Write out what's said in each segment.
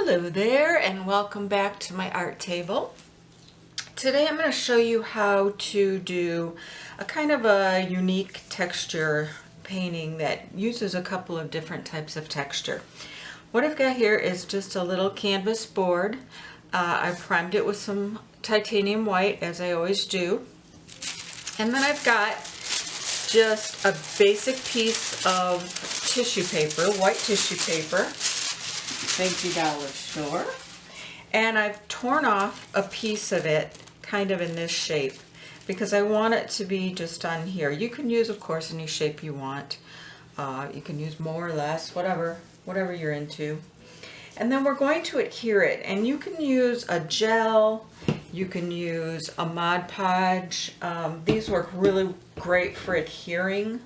Hello there and welcome back to my art table. Today I'm going to show you how to do a kind of a unique texture painting that uses a couple of different types of texture. What I've got here is just a little canvas board. I primed it with some titanium white, as I always do. And then I've got just a basic piece of tissue paper, white tissue paper. Thank you, Dollar Store. And I've torn off a piece of it kind of in this shape because I want it to be just on here. You can use, of course, any shape you want. You can use more or less, whatever you're into. And then we're going to adhere it, and you can use a gel, you can use a Mod Podge. These work really great for adhering.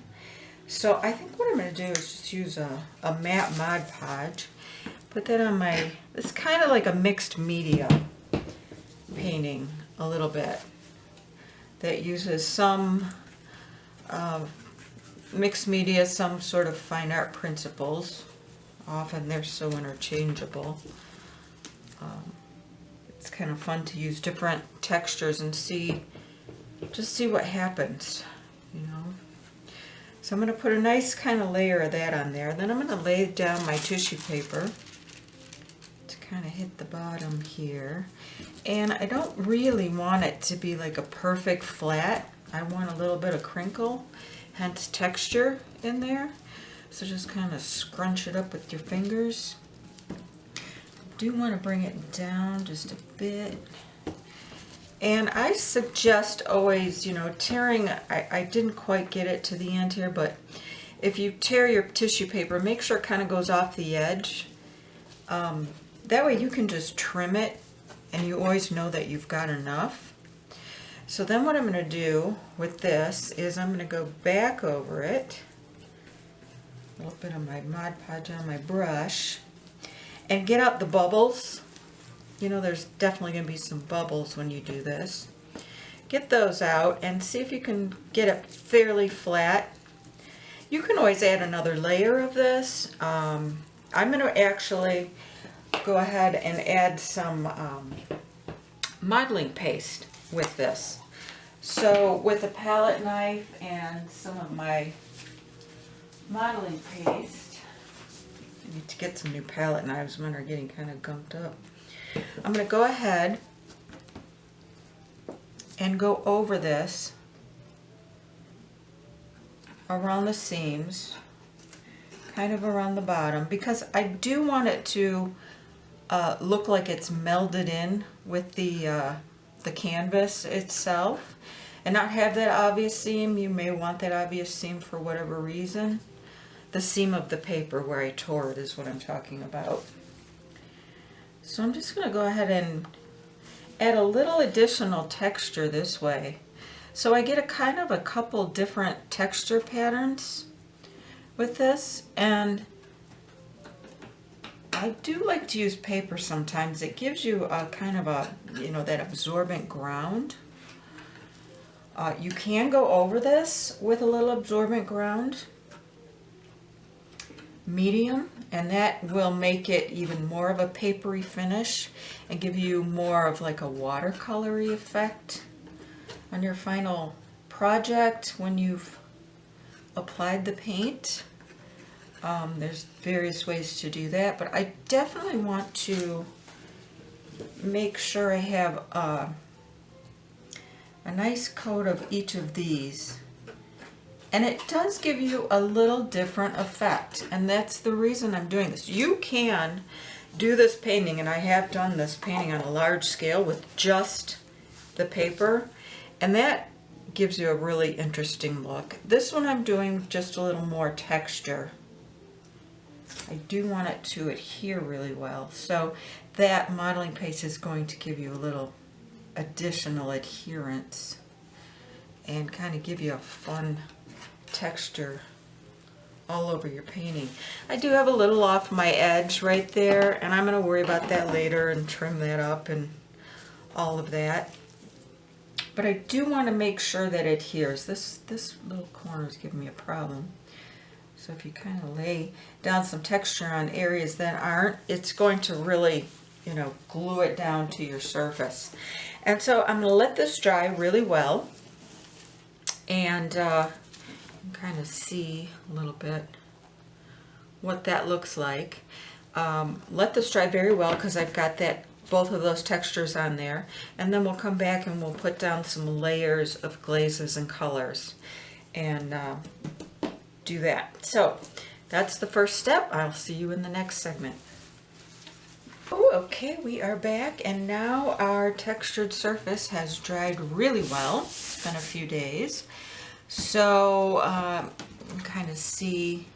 So I think what I'm going to do is just use a matte Mod Podge. Put that on my, it's kind of like a mixed media painting a little bit that uses some mixed media, some sort of fine art principles. Often they're so interchangeable. It's kind of fun to use different textures and just see what happens, you know. So I'm going to put a nice kind of layer of that on there. Then I'm going to lay down my tissue paper to kind of hit the bottom here. And I don't really want it to be like a perfect flat. I want a little bit of crinkle, hence texture in there. So just kind of scrunch it up with your fingers. Do want to bring it down just a bit. And I suggest always, you know, tearing, I didn't quite get it to the end here, but if you tear your tissue paper, make sure it kind of goes off the edge. That way you can just trim it and you always know that you've got enough. So then what I'm going to do with this is I'm going to go back over it. A little bit of my Mod Podge on my brush and get out the bubbles. You know, there's definitely going to be some bubbles when you do this. Get those out and see if you can get it fairly flat. You can always add another layer of this. I'm going to actually go ahead and add some modeling paste with this. So with a palette knife and some of my modeling paste. I need to get some new palette knives. Mine are getting kind of gunked up. I'm going to go ahead and go over this around the seams, kind of around the bottom, because I do want it to look like it's melded in with the canvas itself and not have that obvious seam. You may want that obvious seam for whatever reason. The seam of the paper where I tore it is what I'm talking about. So I'm just going to go ahead and add a little additional texture this way. So I get a kind of a couple different texture patterns with this, and I do like to use paper sometimes. It gives you a kind of a, you know, that absorbent ground. You can go over this with a little absorbent ground, medium, and that will make it even more of a papery finish and give you more of like a watercolor-y effect on your final project when you've applied the paint. There's various ways to do that, but I definitely want to make sure I have a nice coat of each of these. And it does give you a little different effect, and that's the reason I'm doing this. You can do this painting, and I have done this painting on a large scale with just the paper, and that gives you a really interesting look. This one I'm doing just a little more texture. I do want it to adhere really well, so that modeling paste is going to give you a little additional adherence and kind of give you a fun texture all over your painting. I do have a little off my edge right there, and I'm going to worry about that later and trim that up and all of that. But I do want to make sure that it adheres. This little corner is giving me a problem. So if you kind of lay down some texture on areas that aren't, it's going to really, you know, glue it down to your surface. And so I'm going to let this dry really well, and kind of see a little bit what that looks like. Let this dry very well because I've got that, both of those textures on there, and then we'll come back and we'll put down some layers of glazes and colors and do that. So that's the first step. I'll see you in the next segment. Oh, okay, we are back, and now our textured surface has dried really well. It's been a few days. So you can kind of see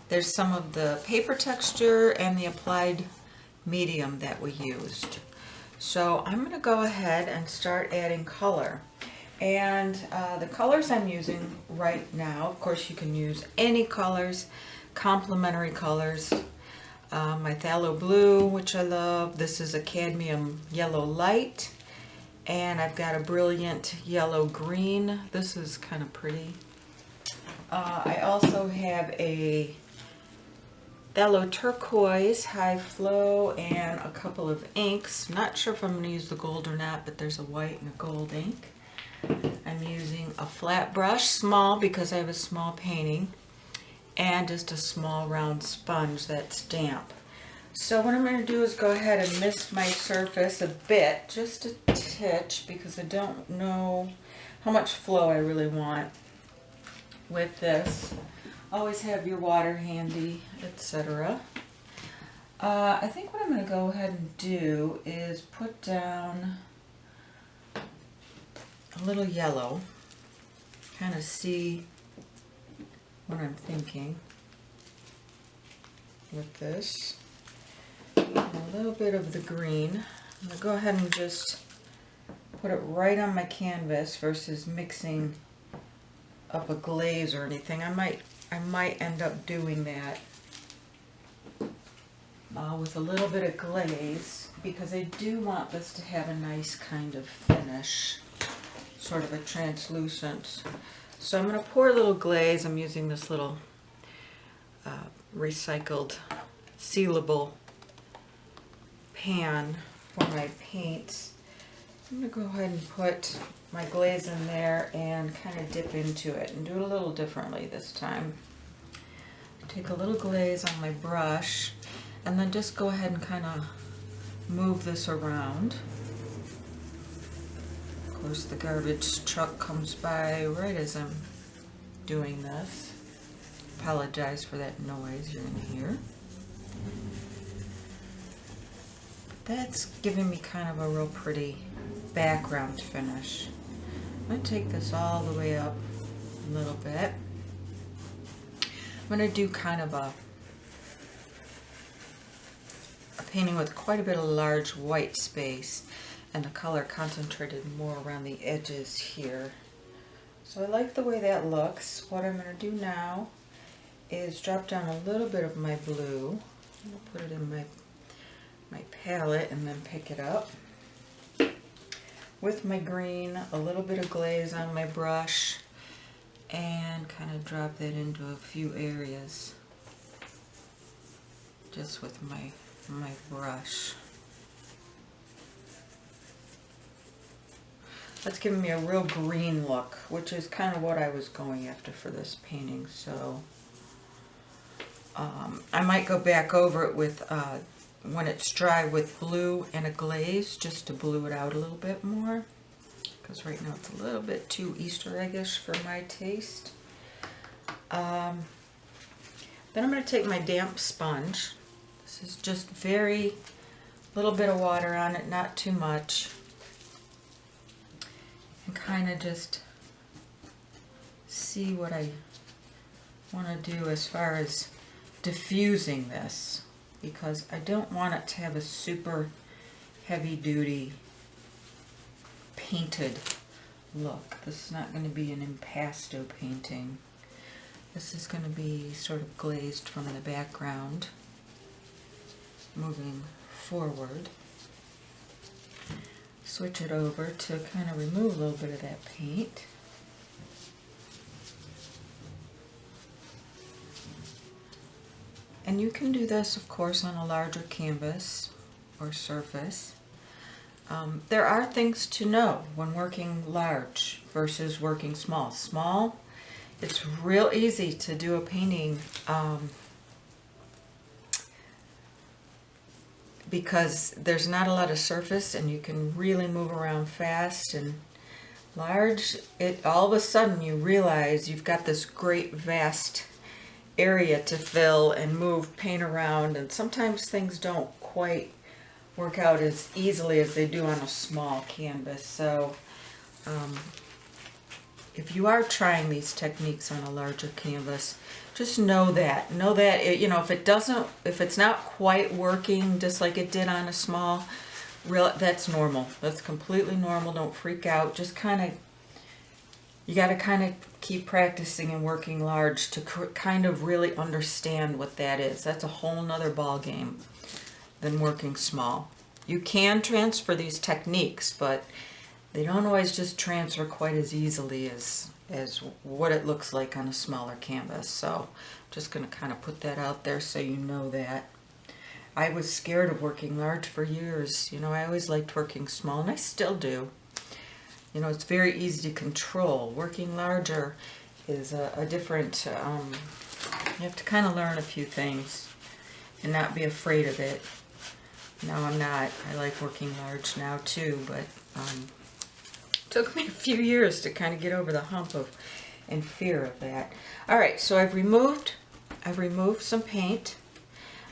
there's some of the paper texture and the applied medium that we used. So I'm going to go ahead and start adding color. And the colors I'm using right now, of course you can use any colors, complementary colors. My Phthalo blue, which I love. This is a cadmium yellow light. And I've got a brilliant yellow green. This is kind of pretty. I also have a Phthalo turquoise high flow and a couple of inks. Not sure if I'm going to use the gold or not, but there's a white and a gold ink. I'm using a flat brush, small because I have a small painting, and just a small round sponge that's damp. So what I'm going to do is go ahead and mist my surface a bit, just a titch, because I don't know how much flow I really want with this. Always have your water handy, etc. I think what I'm going to go ahead and do is put down a little yellow, kind of see what I'm thinking with this. And a little bit of the green. I'm going to go ahead and just put it right on my canvas versus mixing up a glaze or anything. I might end up doing that with a little bit of glaze, because I do want this to have a nice kind of finish, sort of a translucence. So I'm going to pour a little glaze. I'm using this little recycled sealable pan for my paints. I'm going to go ahead and put my glaze in there and kind of dip into it and do it a little differently this time. Take a little glaze on my brush and then just go ahead and kind of move this around. Of course, the garbage truck comes by right as I'm doing this. Apologize for that noise you're going to hear. That's giving me kind of a real pretty background finish. I'm going to take this all the way up a little bit. I'm going to do kind of a painting with quite a bit of large white space, and the color concentrated more around the edges here. So I like the way that looks. What I'm going to do now is drop down a little bit of my blue. I'm going to put it in my palette and then pick it up. With my green, a little bit of glaze on my brush, and kind of drop that into a few areas just with my brush. That's giving me a real green look, which is kind of what I was going after for this painting. So I might go back over it with when it's dry with blue and a glaze, just to blue it out a little bit more, because right now it's a little bit too Easter eggish for my taste. Then I'm going to take my damp sponge. This is just very little bit of water on it, not too much, and kind of just see what I want to do as far as diffusing this, because I don't want it to have a super heavy-duty painted look. This is not going to be an impasto painting. This is going to be sort of glazed from the background, moving forward. Switch it over to kind of remove a little bit of that paint. And you can do this, of course, on a larger canvas or surface. There are things to know when working large versus working small. Small, it's real easy to do a painting because there's not a lot of surface and you can really move around fast. And large, all of a sudden you realize you've got this great vast area to fill and move paint around, and sometimes things don't quite work out as easily as they do on a small canvas. So if you are trying these techniques on a larger canvas, just know that you know, if it's not quite working just like it did on a small, that's normal. That's completely normal. Don't freak out. Just you got to kind of keep practicing and working large to kind of really understand what that is. That's a whole nother ball game than working small. You can transfer these techniques, but they don't always just transfer quite as easily as what it looks like on a smaller canvas. So I'm just going to kind of put that out there so you know that. I was scared of working large for years. You know, I always liked working small, and I still do. You know, it's very easy to control. Working larger is a different, you have to kind of learn a few things and not be afraid of it. No, I'm not. I like working large now too, but it took me a few years to kind of get over the hump and fear of that. All right, so I've removed some paint,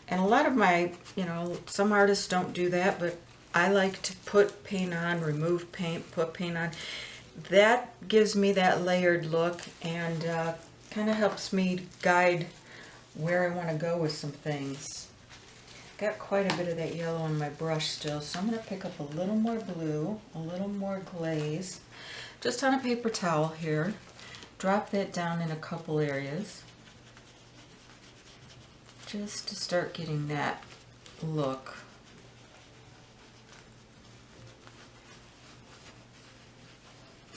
and a lot of my, you know, some artists don't do that, but I like to put paint on, remove paint, put paint on. That gives me that layered look and kind of helps me guide where I want to go with some things. Got quite a bit of that yellow on my brush still, so I'm going to pick up a little more blue, a little more glaze, just on a paper towel here. Drop that down in a couple areas, just to start getting that look.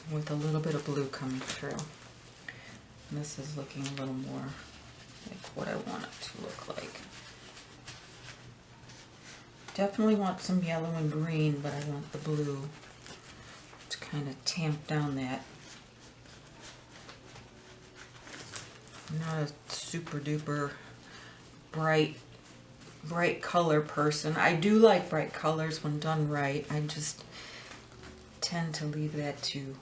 With a little bit of blue coming through. And this is looking a little more like what I want it to look like. Definitely want some yellow and green, but I want the blue to kind of tamp down that. I'm not a super duper bright color person. I do like bright colors when done right. I just tend to leave that to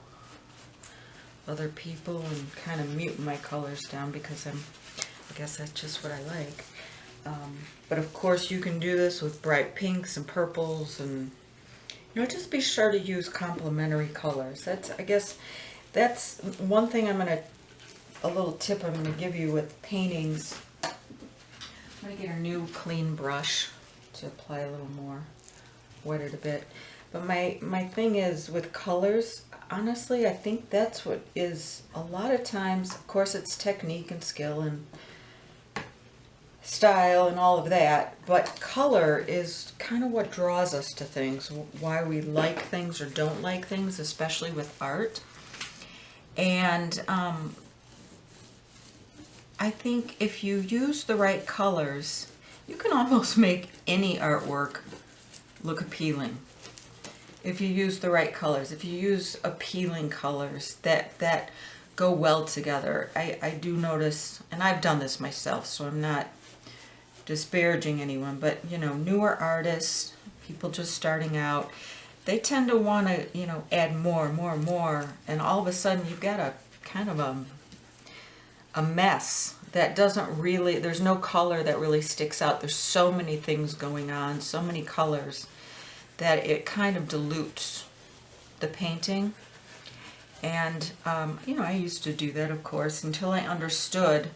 other people and kind of mute my colors down because I guess that's just what I like. But of course you can do this with bright pinks and purples, and you know, just be sure to use complementary colors. I guess that's one thing a little tip I'm going to give you with paintings. I'm going to get a new clean brush to apply a little more, wet it a bit. But my thing is with colors, honestly, I think that's what is a lot of times, of course it's technique and skill and style and all of that, but color is kind of what draws us to things, why we like things or don't like things, especially with art. And I think if you use the right colors, you can almost make any artwork look appealing. If you use the right colors, if you use appealing colors that go well together. I do notice, and I've done this myself, so I'm not disparaging anyone, but you know, newer artists, people just starting out, they tend to want to, you know, add more, and all of a sudden you've got a kind of a mess that doesn't really, there's no color that really sticks out. There's so many things going on, so many colors, that it kind of dilutes the painting. And you know, I used to do that, of course, until I understood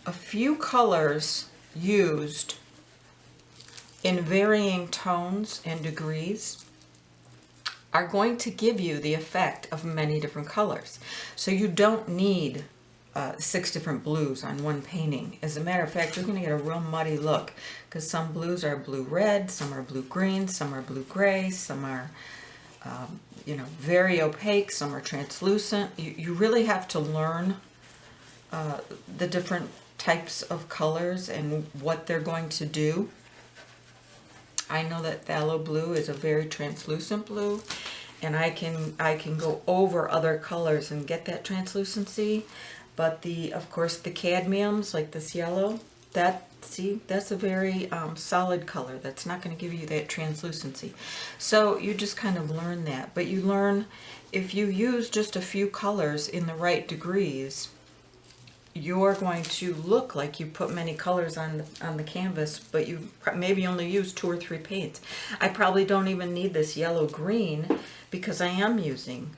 a few colors used in varying tones and degrees are going to give you the effect of many different colors. So you don't need 6 different blues on one painting. As a matter of fact, you're going to get a real muddy look because some blues are blue-red, some are blue-green, some are blue-gray, some are you know, very opaque, some are translucent. You really have to learn the different types of colors and what they're going to do. I know that phthalo blue is a very translucent blue, and I can go over other colors and get that translucency. But of course the cadmiums, like this yellow, that's a very solid color. That's not going to give you that translucency. So you just kind of learn that. But you learn, if you use just a few colors in the right degrees, you're going to look like you put many colors on the canvas, but you maybe only use 2 or 3 paints. I probably don't even need this yellow green because I am using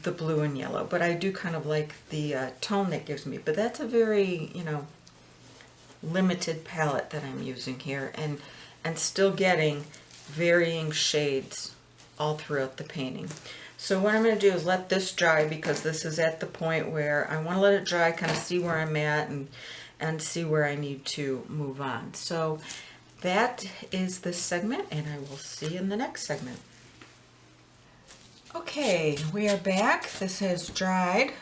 the blue and yellow, but I do kind of like the tone that gives me. But that's a very, you know, limited palette that I'm using here, and still getting varying shades all throughout the painting. So what I'm going to do is let this dry, because this is at the point where I want to let it dry, kind of see where I'm at and see where I need to move on. So that is this segment, and I will see you in the next segment. Okay, we are back. This has dried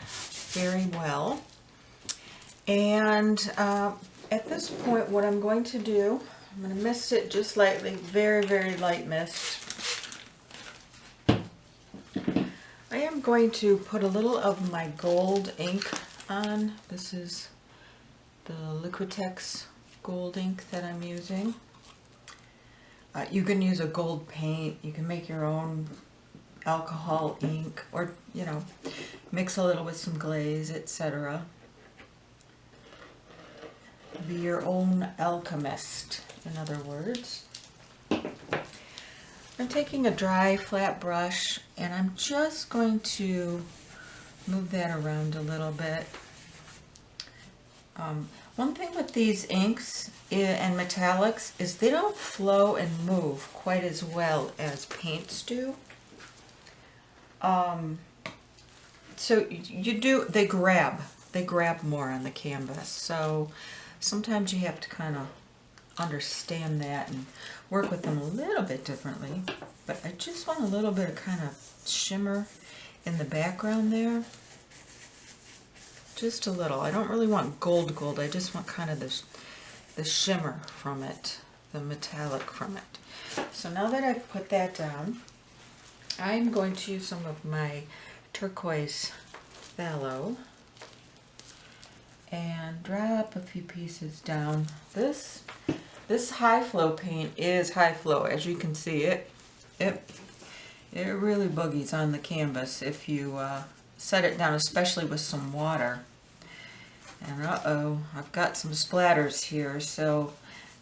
very well. And at this point, what I'm going to do, I'm going to mist it just lightly, very, very light mist. I am going to put a little of my gold ink on. This is the Liquitex gold ink that I'm using. You can use a gold paint. You can make your own alcohol ink, or, you know, mix a little with some glaze, etc. Be your own alchemist, in other words. I'm taking a dry flat brush, and I'm just going to move that around a little bit. One thing with these inks and metallics is they don't flow and move quite as well as paints do. So they grab more on the canvas. So sometimes you have to kind of understand that and work with them a little bit differently. But I just want a little bit of kind of shimmer in the background there. Just a little. I don't really want gold. I just want kind of the shimmer from it, the metallic from it. So now that I've put that down, I'm going to use some of my turquoise phthalo and drop a few pieces down. This high flow paint is high flow. As you can see, it really boogies on the canvas if you set it down, especially with some water. And uh-oh, I've got some splatters here, so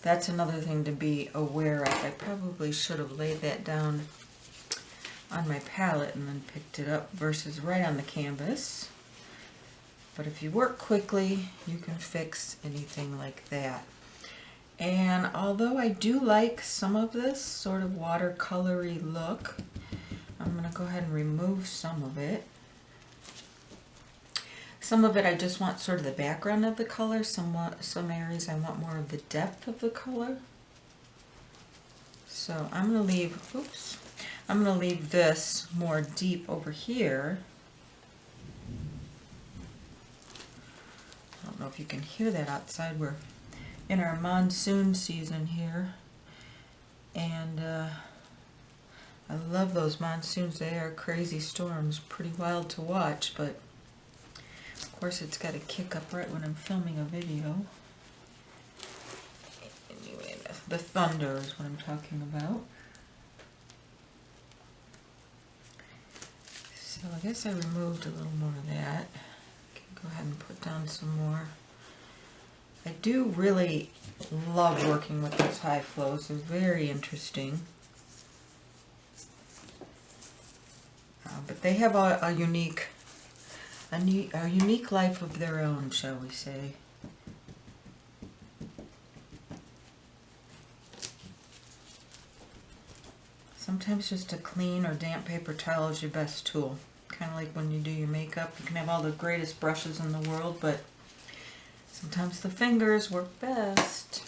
that's another thing to be aware of. I probably should have laid that down on my palette and then picked it up versus right on the canvas. But if you work quickly, you can fix anything like that. And although I do like some of this sort of watercolory look, I'm going to go ahead and remove some of it. Some of it I just want sort of the background of the color. Some areas I want more of the depth of the color. So I'm going to leave this more deep over here. I don't know if you can hear that outside. We're in our monsoon season here, and I love those monsoons. They are crazy storms, pretty wild to watch, but of course it's got to kick up right when I'm filming a video. Anyway, the thunder is what I'm talking about. So I guess I removed a little more of that. I can go ahead and put down some more. I do really love working with those high flows. They're very interesting. But they have a unique life of their own, shall we say. Sometimes just a clean or damp paper towel is your best tool. Kind of like when you do your makeup. You can have all the greatest brushes in the world, but sometimes the fingers work best.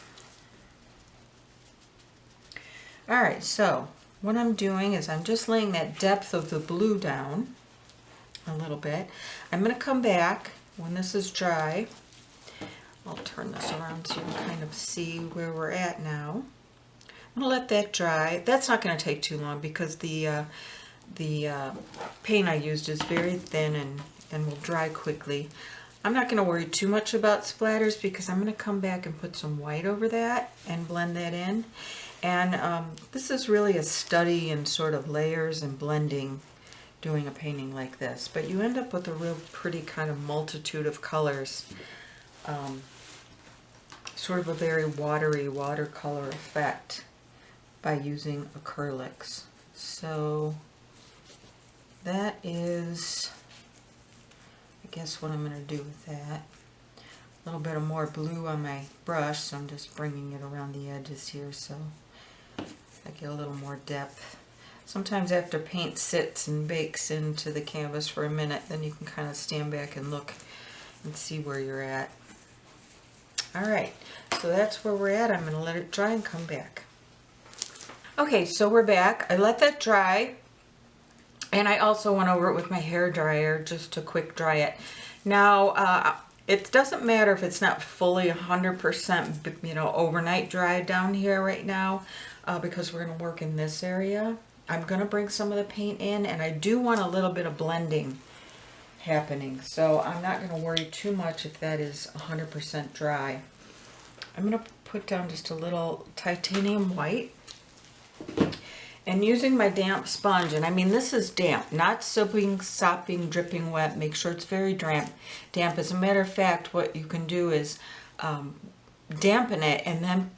Alright, so what I'm doing is I'm just laying that depth of the blue down a little bit. I'm going to come back when this is dry, I'll turn this around so you can kind of see where we're at now. I'm gonna let that dry. That's not gonna take too long because the paint I used is very thin and will dry quickly. I'm not gonna worry too much about splatters because I'm gonna come back and put some white over that and blend that in. And this is really a study in sort of layers and blending, doing a painting like this. But you end up with a real pretty kind of multitude of colors. Sort of a very watery watercolor effect by using acrylics. So that is, I guess, what I'm going to do with that. A little bit of more blue on my brush, so I'm just bringing it around the edges here so I get a little more depth. Sometimes after paint sits and bakes into the canvas for a minute, then you can kind of stand back and look and see where you're at. Alright, so that's where we're at. I'm going to let it dry and come back. Okay, so we're back. I let that dry, and I also went over it with my hair dryer just to quick dry it. Now, it doesn't matter if it's not fully 100%, you know, overnight dried down here right now, because we're going to work in this area. I'm going to bring some of the paint in, and I do want a little bit of blending happening, so I'm not going to worry too much if that is 100% dry. I'm going to put down just a little titanium white, and using my damp sponge, and I mean this is damp, not sopping, dripping wet. Make sure it's very damp. As a matter of fact, what you can do is dampen it and then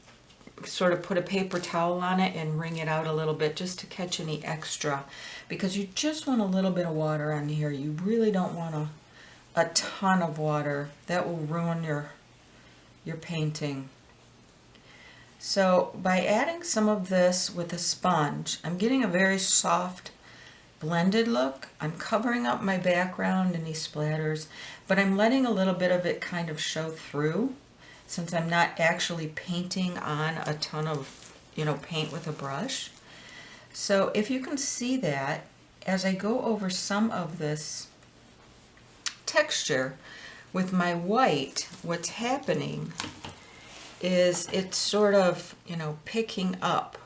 sort of put a paper towel on it and wring it out a little bit just to catch any extra, because you just want a little bit of water on here. You really don't want a ton of water. That will ruin your painting. So by adding some of this with a sponge, I'm getting a very soft blended look. I'm covering up my background, any splatters, but I'm letting a little bit of it kind of show through, since I'm not actually painting on a ton of, you know, paint with a brush. So if you can see that, as I go over some of this texture with my white, what's happening is it's sort of, you know, picking up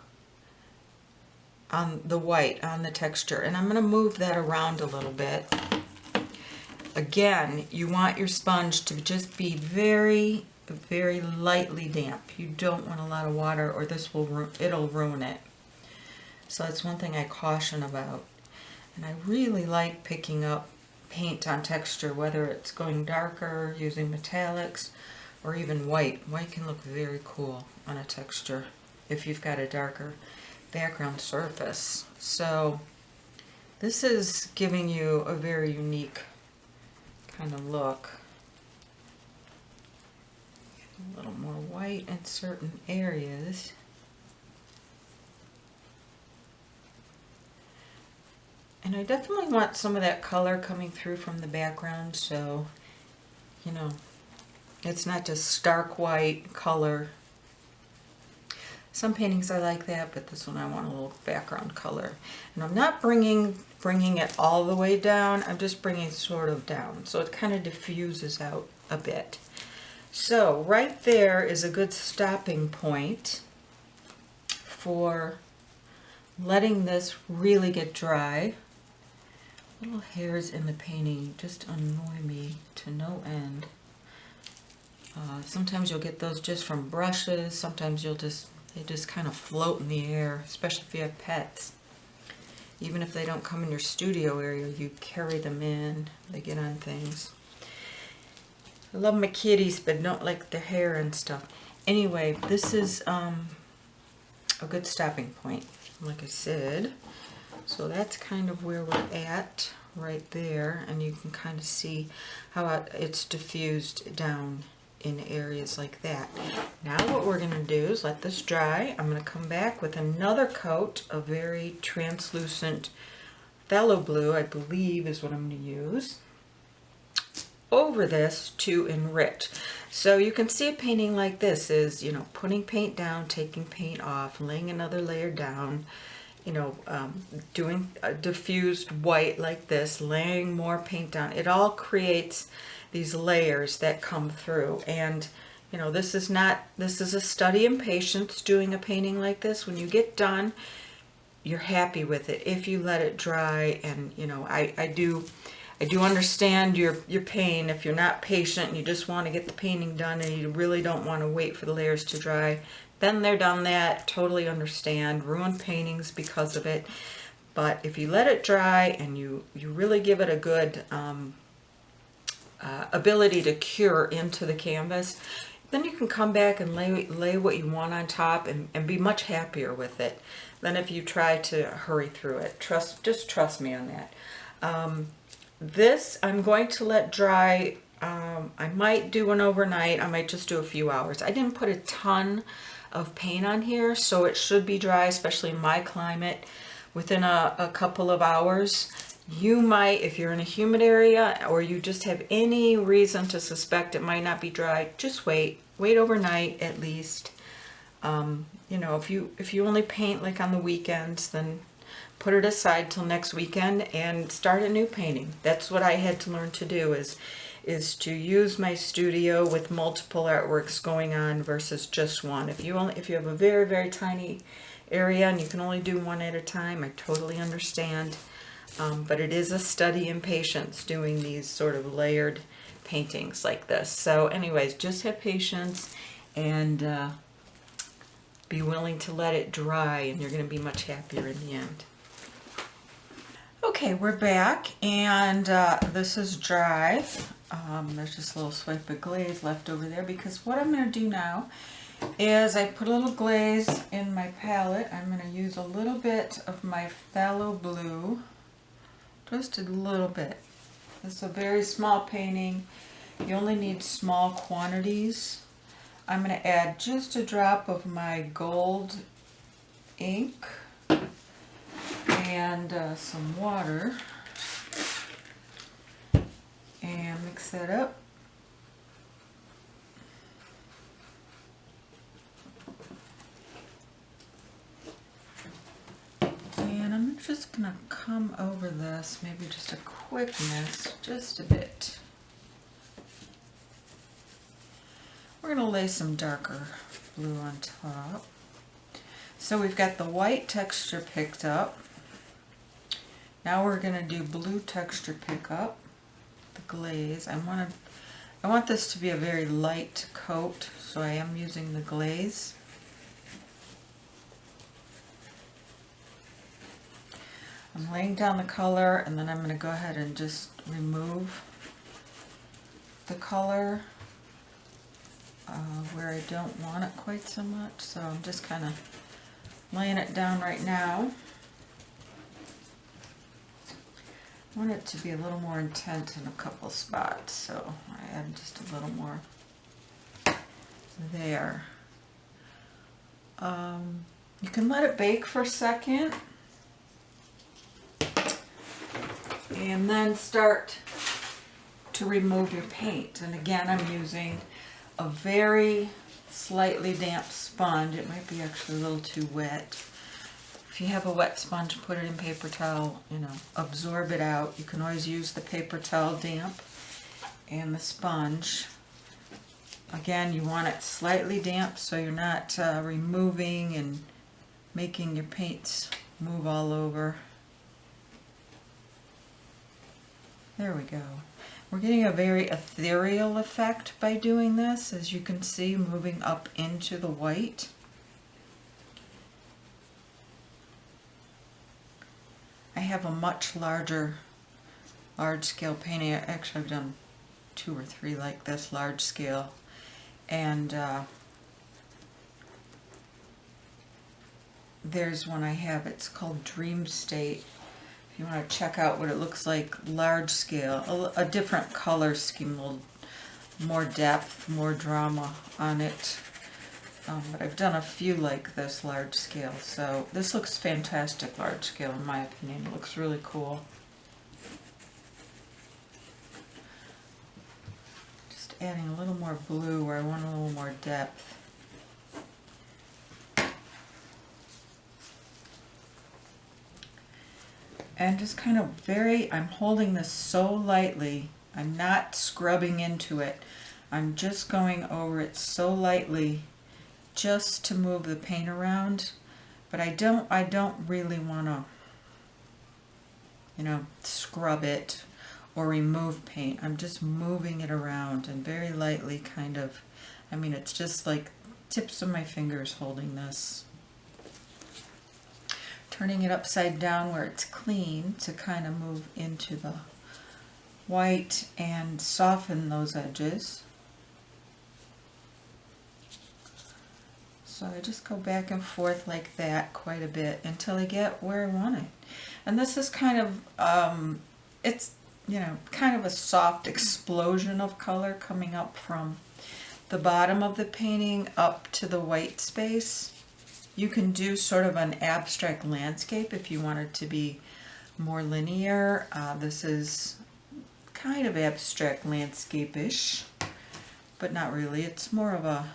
on the white, on the texture. And I'm going to move that around a little bit. Again, you want your sponge to just be very, very lightly damp. You don't want a lot of water, or this will it'll ruin it. So that's one thing I caution about. And I really like picking up paint on texture, whether it's going darker, using metallics, or even white. White can look very cool on a texture if you've got a darker background surface. So this is giving you a very unique kind of look. A little more white in certain areas. And I definitely want some of that color coming through from the background, so, you know, it's not just stark white color. Some paintings I like that, but this one I want a little background color. And I'm not bringing it all the way down, I'm just bringing it sort of down, so it kind of diffuses out a bit. So right there is a good stopping point for letting this really get dry. Little hairs in the painting just annoy me to no end. Sometimes you'll get those just from brushes. Sometimes they just kind of float in the air, especially if you have pets. Even if they don't come in your studio area, you carry them in. They get on things. I love my kitties, but don't like their hair and stuff. Anyway, this is a good stopping point, like I said. So that's kind of where we're at right there, and you can kind of see how it's diffused down in areas like that. Now what we're going to do is let this dry. I'm going to come back with another coat of very translucent phthalo blue, I believe is what I'm going to use, over this to enrich. So you can see a painting like this is, you know, putting paint down, taking paint off, laying another layer down, you know, doing a diffused white like this, laying more paint down. It all creates these layers that come through, and You know, this is a study in patience doing a painting like this. When you get done, you're happy with it if you let it dry. And you know, I do understand your pain if you're not patient and you just want to get the painting done and you really don't want to wait for the layers to dry. Been there, done that, totally understand. Ruined paintings because of it. But if you let it dry and you really give it a good ability to cure into the canvas, then you can come back and lay what you want on top and be much happier with it than if you try to hurry through it. Just trust me on that. This I'm going to let dry. I might do one overnight. I might just do a few hours. I didn't put a ton of paint on here, so it should be dry, especially in my climate, within a couple of hours. You might, if you're in a humid area or you just have any reason to suspect it might not be dry, just wait overnight at least. You know, if you only paint like on the weekends, then put it aside till next weekend and start a new painting. That's what I had to learn to do, is to use my studio with multiple artworks going on versus just one. If you have a very, very tiny area and you can only do one at a time, I totally understand. But it is a study in patience doing these sort of layered paintings like this. So anyways, just have patience and be willing to let it dry, and you're going to be much happier in the end. Okay, we're back, and this is dry. There's just a little swipe of glaze left over there, because what I'm going to do now is I put a little glaze in my palette. I'm going to use a little bit of my phthalo blue, just a little bit. This is a very small painting. You only need small quantities. I'm going to add just a drop of my gold ink and some water and mix that up. And I'm just going to come over this, maybe just a quick mist, just a bit. We're going to lay some darker blue on top. So we've got the white texture picked up. Now we're going to do blue texture pickup, the glaze. I want this to be a very light coat, so I am using the glaze. I'm laying down the color, and then I'm going to go ahead and just remove the color where I don't want it quite so much. So I'm just kind of laying it down right now. I want it to be a little more intense in a couple spots, so I add just a little more there. You can let it bake for a second and then start to remove your paint. And again, I'm using a very slightly damp sponge. It might be actually a little too wet. If you have a wet sponge, put it in paper towel, you know, absorb it out. You can always use the paper towel damp and the sponge. Again, you want it slightly damp so you're not removing and making your paints move all over. There we go. We're getting a very ethereal effect by doing this, as you can see, moving up into the white. I have a much large scale painting. Actually, I've done 2 or 3 like this, large scale. And there's one I have, it's called Dream State. If you want to check out what it looks like large scale, a different color scheme, a little more depth, more drama on it. But I've done a few like this large scale, so this looks fantastic large scale in my opinion. It looks really cool. Just adding a little more blue where I want a little more depth. And just kind of I'm holding this so lightly, I'm not scrubbing into it. I'm just going over it so lightly just to move the paint around, but I don't really want to, you know, scrub it or remove paint. I'm just moving it around and very lightly kind of, I mean, it's just like tips of my fingers holding this. Turning it upside down where it's clean to kind of move into the white and soften those edges. So I just go back and forth like that quite a bit until I get where I want it. And this is kind of, it's, you know, kind of a soft explosion of color coming up from the bottom of the painting up to the white space. You can do sort of an abstract landscape if you want it to be more linear. This is kind of abstract landscape-ish, but not really. It's more of a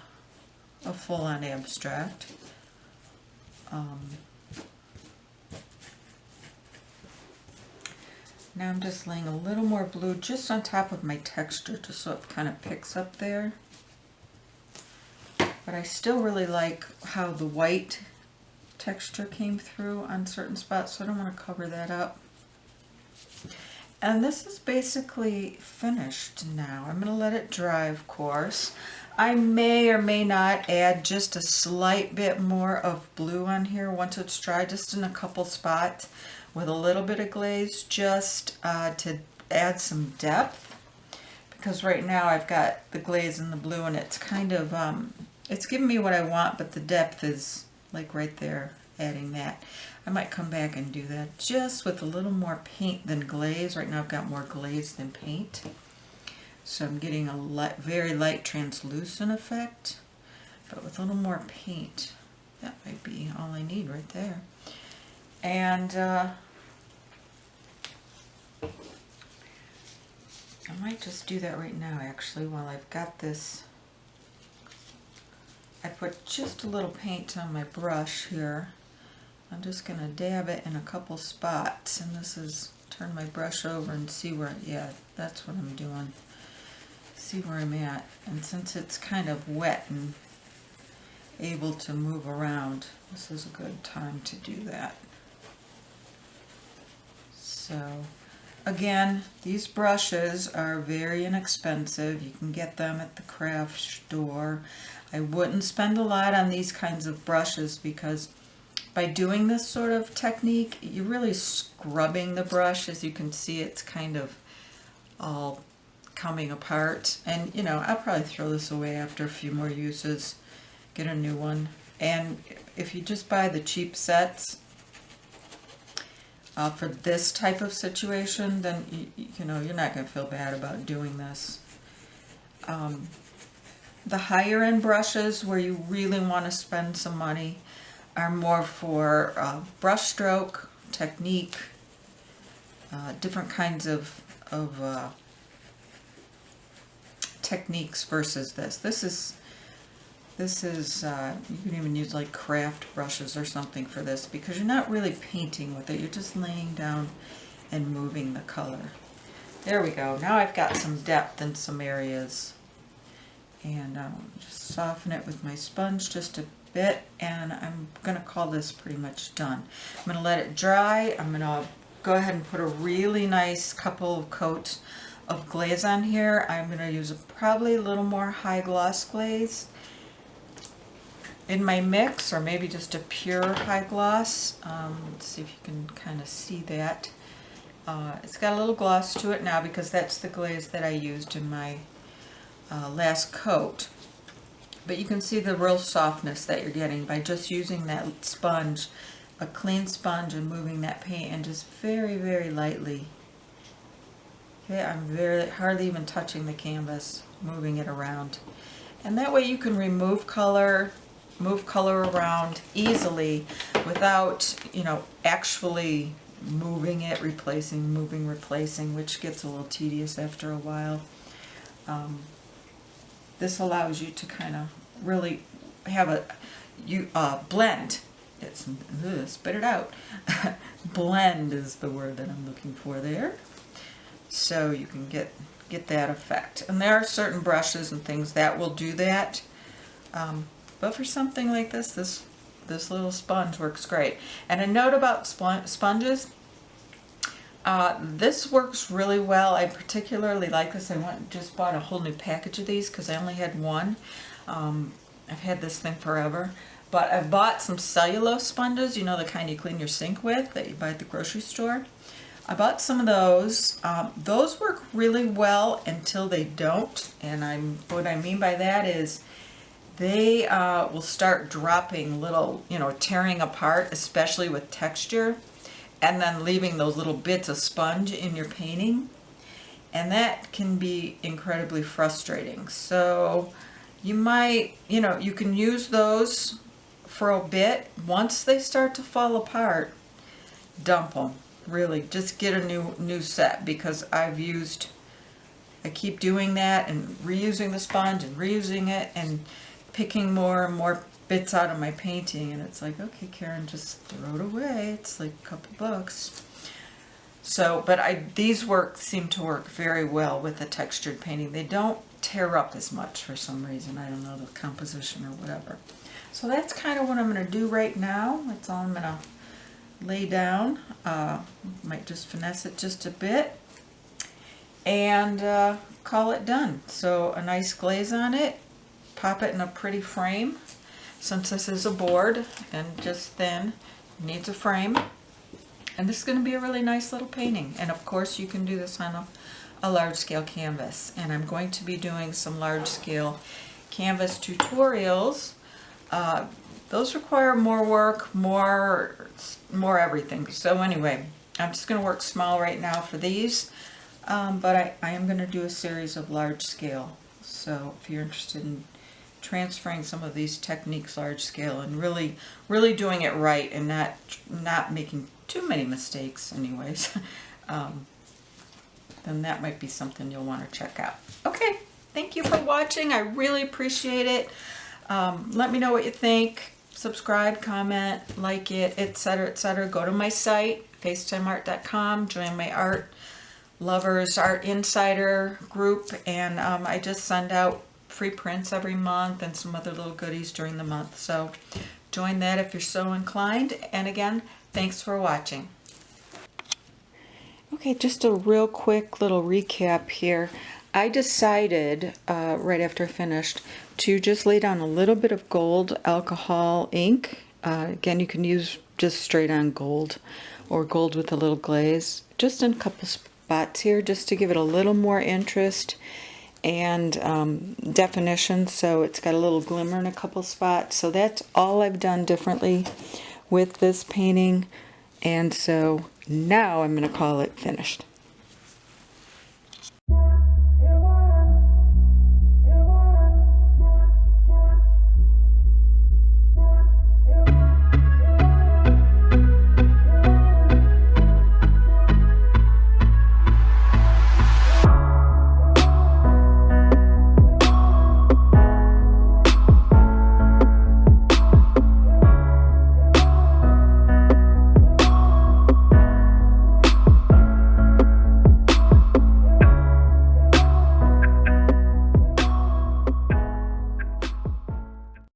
full-on abstract. Now I'm just laying a little more blue just on top of my texture, just so it kind of picks up there. But I still really like how the white texture came through on certain spots, so I don't want to cover that up. And this is basically finished now. I'm going to let it dry, of course. I may or may not add just a slight bit more of blue on here once it's dry, just in a couple spots with a little bit of glaze, just to add some depth. Because right now I've got the glaze and the blue, and it's kind of, it's giving me what I want, but the depth is like right there, adding that. I might come back and do that just with a little more paint than glaze. Right now I've got more glaze than paint. So I'm getting a very light translucent effect, but with a little more paint. That might be all I need right there. And I might just do that right now, actually, while I've got this. I put just a little paint on my brush here. I'm just going to dab it in a couple spots, and this is, turn my brush over and see where, yeah, that's what I'm doing. See where I'm at. And since it's kind of wet and able to move around, this is a good time to do that. So again, these brushes are very inexpensive. You can get them at the craft store. I wouldn't spend a lot on these kinds of brushes, because by doing this sort of technique, you're really scrubbing the brush. As you can see, it's kind of all coming apart. And you know, I'll probably throw this away after a few more uses, get a new one. And if you just buy the cheap sets for this type of situation, then you know, you're not going to feel bad about doing this. The higher end brushes, where you really want to spend some money, are more for brush stroke technique, different kinds of techniques versus this. This is you can even use like craft brushes or something for this, because you're not really painting with it. You're just laying down and moving the color. There we go. Now I've got some depth in some areas. And just soften it with my sponge just a bit, and I'm going to call this pretty much done. I'm going to let it dry. I'm going to go ahead and put a really nice couple of coats of glaze on here. I'm going to use probably a little more high gloss glaze in my mix, or maybe just a pure high gloss. Let's see if you can kind of see that. It's got a little gloss to it now, because that's the glaze that I used in my last coat. But you can see the real softness that you're getting by just using that sponge, a clean sponge, and moving that paint, and just very, very lightly. Okay, I'm hardly even touching the canvas, moving it around. And that way you can remove color, move color around easily without, you know, actually moving it, replacing, moving, replacing, which gets a little tedious after a while. This allows you to kind of really have a blend. Spit it out. Blend is the word that I'm looking for there. So you can get get that effect. And there are certain brushes and things that will do that. But for something like this, this little sponge works great. And a note about sponges, this works really well. I particularly like this. Just bought a whole new package of these because I only had one. I've had this thing forever. But I bought some cellulose sponges, you know, the kind you clean your sink with that you buy at the grocery store. I bought some of those. Those work really well until they don't. And what I mean by that is they will start dropping little, you know, tearing apart, especially with texture, and then leaving those little bits of sponge in your painting. And that can be incredibly frustrating. So you might, you know, you can use those for a bit. Once they start to fall apart, dump them. Really, just get a new set, because I keep doing that and reusing the sponge and reusing it and picking more and more bits out of my painting, and it's like, okay, Karen, just throw it away. It's like a couple bucks. So, but these seem to work very well with the textured painting. They don't tear up as much for some reason. I don't know, the composition or whatever. So that's kind of what I'm going to do right now. That's all I'm going to lay down. Might just finesse it just a bit and call it done. So a nice glaze on it, pop it in a pretty frame. Since this is a board and just thin, it needs a frame. And this is going to be a really nice little painting. And of course you can do this on a large scale canvas. And I'm going to be doing some large scale canvas tutorials. Those require more work, more everything. So anyway, I'm just going to work small right now for these, but I am going to do a series of large scale. So if you're interested in transferring some of these techniques large scale and really doing it right and not making too many mistakes anyways, then that might be something you'll want to check out. Okay, thank you for watching. I really appreciate it. Let me know what you think. Subscribe, comment, like it, etc., etc. Go to my site, facetimart.com, join my art lovers, art insider group, and I just send out free prints every month and some other little goodies during the month. So join that if you're so inclined. And again, thanks for watching. Okay, just a real quick little recap here. I decided right after I finished to just lay down a little bit of gold alcohol ink. Again, you can use just straight on gold or gold with a little glaze, just in a couple spots here, just to give it a little more interest and definition. So it's got a little glimmer in a couple spots. So that's all I've done differently with this painting. And so now I'm going to call it finished.